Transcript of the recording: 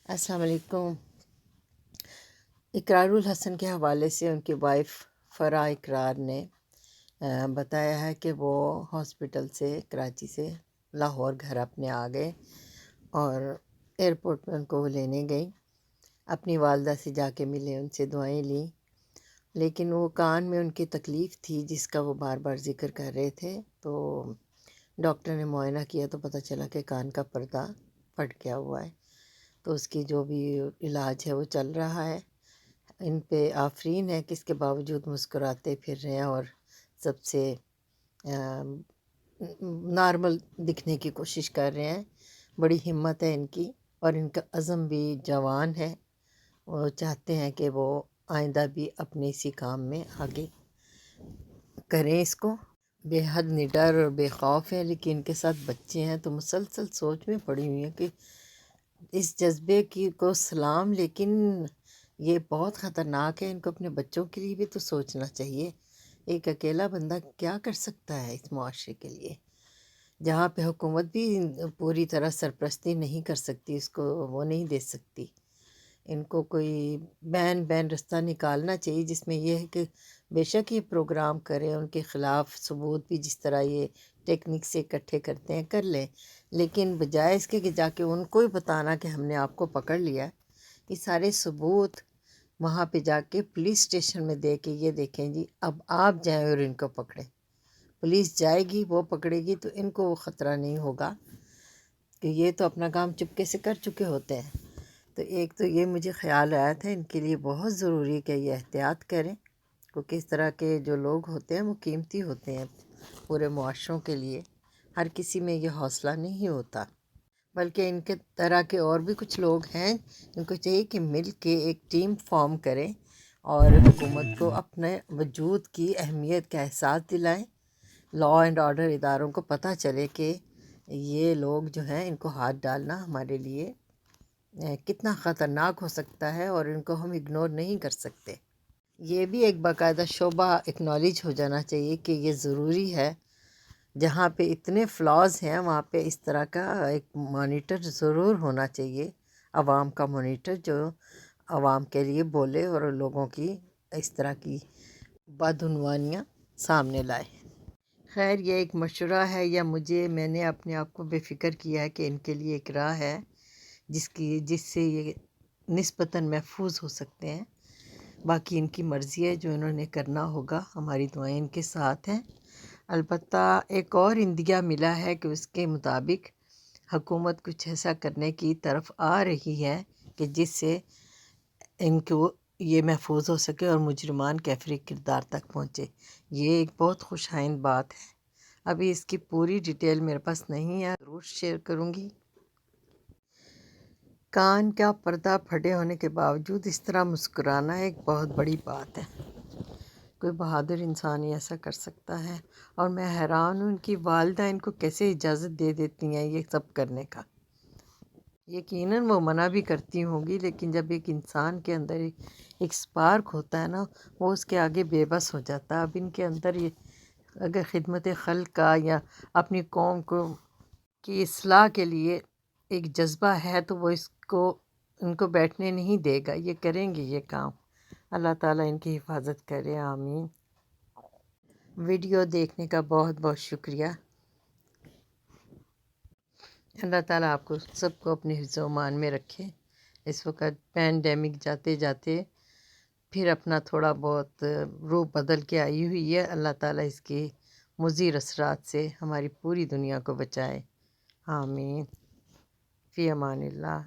السلام علیکم۔ اقرار الحسن کے حوالے سے ان کی وائف فرح اقرار نے بتایا ہے کہ وہ ہاسپٹل سے کراچی سے لاہور گھر اپنے آ گئے اور ایئرپورٹ میں ان کو وہ لینے گئی، اپنی والدہ سے جا کے ملے، ان سے دعائیں لیں، لیکن وہ کان میں ان کی تکلیف تھی جس کا وہ بار بار ذکر کر رہے تھے، تو ڈاکٹر نے معائنہ کیا تو پتہ چلا کہ کان کا پردہ پھٹ گیا ہوا ہے، تو اس کی جو بھی علاج ہے وہ چل رہا ہے۔ ان پہ آفرین ہے کہ اس کے باوجود مسکراتے پھر رہے ہیں اور سب سے نارمل دکھنے کی کوشش کر رہے ہیں۔ بڑی ہمت ہے ان کی اور ان کا عزم بھی جوان ہے، وہ چاہتے ہیں کہ وہ آئندہ بھی اپنے اسی کام میں آگے کریں اس کو۔ بے حد نڈر اور بے خوف ہے، لیکن ان کے ساتھ بچے ہیں تو مسلسل سوچ میں پڑی ہوئی ہیں کہ اس جذبے کی کو سلام، لیکن یہ بہت خطرناک ہے، ان کو اپنے بچوں کے لیے بھی تو سوچنا چاہیے۔ ایک اکیلا بندہ کیا کر سکتا ہے اس معاشرے کے لیے، جہاں پہ حکومت بھی پوری طرح سرپرستی نہیں کر سکتی، اس کو وہ نہیں دے سکتی۔ ان کو کوئی بین رستہ نکالنا چاہیے جس میں یہ ہے کہ بے شک یہ پروگرام کریں، ان کے خلاف ثبوت بھی جس طرح یہ ٹیکنیک سے اکٹھے کرتے ہیں کر لیں، لیکن بجائے اس کے کہ جا کے ان کو ہی بتانا کہ ہم نے آپ کو پکڑ لیا، یہ سارے ثبوت وہاں پہ جا کے پولیس اسٹیشن میں دے کے یہ دیکھیں جی اب آپ جائیں اور ان کو پکڑیں۔ پولیس جائے گی، وہ پکڑے گی تو ان کو وہ خطرہ نہیں ہوگا کہ یہ تو اپنا کام چپکے سے کر چکے ہوتے ہیں۔ تو ایک تو یہ مجھے خیال آیا تھا، ان کے لیے بہت ضروری ہے کہ یہ احتیاط کریں، کیونکہ اس طرح کے جو لوگ ہوتے ہیں وہ قیمتی ہوتے ہیں پورے معاشروں کے لیے، ہر کسی میں یہ حوصلہ نہیں ہوتا، بلکہ ان کے طرح کے اور بھی کچھ لوگ ہیں، ان کو چاہیے کہ مل کے ایک ٹیم فارم کریں اور حکومت کو اپنے وجود کی اہمیت کا احساس دلائیں، لا اینڈ آرڈر اداروں کو پتہ چلے کہ یہ لوگ جو ہیں ان کو ہاتھ ڈالنا ہمارے لیے کتنا خطرناک ہو سکتا ہے اور ان کو ہم اگنور نہیں کر سکتے۔ یہ بھی ایک باقاعدہ شعبہ اکنالج ہو جانا چاہیے کہ یہ ضروری ہے، جہاں پہ اتنے فلاز ہیں وہاں پہ اس طرح کا ایک مانیٹر ضرور ہونا چاہیے، عوام کا مانیٹر جو عوام کے لیے بولے اور لوگوں کی اس طرح کی بدعنوانیاں سامنے لائے۔ خیر یہ ایک مشورہ ہے، یا میں نے اپنے آپ کو بے فکر کیا ہے کہ ان کے لیے ایک راہ ہے جس سے یہ نسبتاً محفوظ ہو سکتے ہیں۔ باقی ان کی مرضی ہے، جو انہوں نے کرنا ہوگا، ہماری دعائیں ان کے ساتھ ہیں۔ البتہ ایک اور عندیہ ملا ہے کہ اس کے مطابق حکومت کچھ ایسا کرنے کی طرف آ رہی ہے کہ جس سے ان کو یہ محفوظ ہو سکے اور مجرمان کیفر کردار تک پہنچے۔ یہ ایک بہت خوش آئند بات ہے، ابھی اس کی پوری ڈیٹیل میرے پاس نہیں ہے، ضرور شیئر کروں گی۔ کان کا پردہ پھٹے ہونے کے باوجود اس طرح مسکرانا ایک بہت بڑی بات ہے، کوئی بہادر انسان ہی ایسا کر سکتا ہے، اور میں حیران ہوں ان کی والدہ ان کو کیسے اجازت دے دیتی ہیں یہ سب کرنے کا۔ یقیناً وہ منع بھی کرتی ہوں گی، لیکن جب ایک انسان کے اندر ایک سپارک ہوتا ہے نا، وہ اس کے آگے بے بس ہو جاتا ہے۔ اب ان کے اندر یہ اگر خدمت خلق کا یا اپنی قوم کی اصلاح کے لیے ایک جذبہ ہے تو وہ ان کو بیٹھنے نہیں دے گا، یہ کریں گے یہ کام۔ اللہ تعالیٰ ان کی حفاظت کرے، آمین۔ ویڈیو دیکھنے کا بہت بہت شکریہ۔ اللہ تعالیٰ آپ کو سب کو اپنے حفظ و امان میں رکھے۔ اس وقت پینڈیمک جاتے جاتے پھر اپنا تھوڑا بہت روح بدل کے آئی ہوئی ہے، اللہ تعالیٰ اس کی مضر اثرات سے ہماری پوری دنیا کو بچائے، آمین۔ فی امان اللہ۔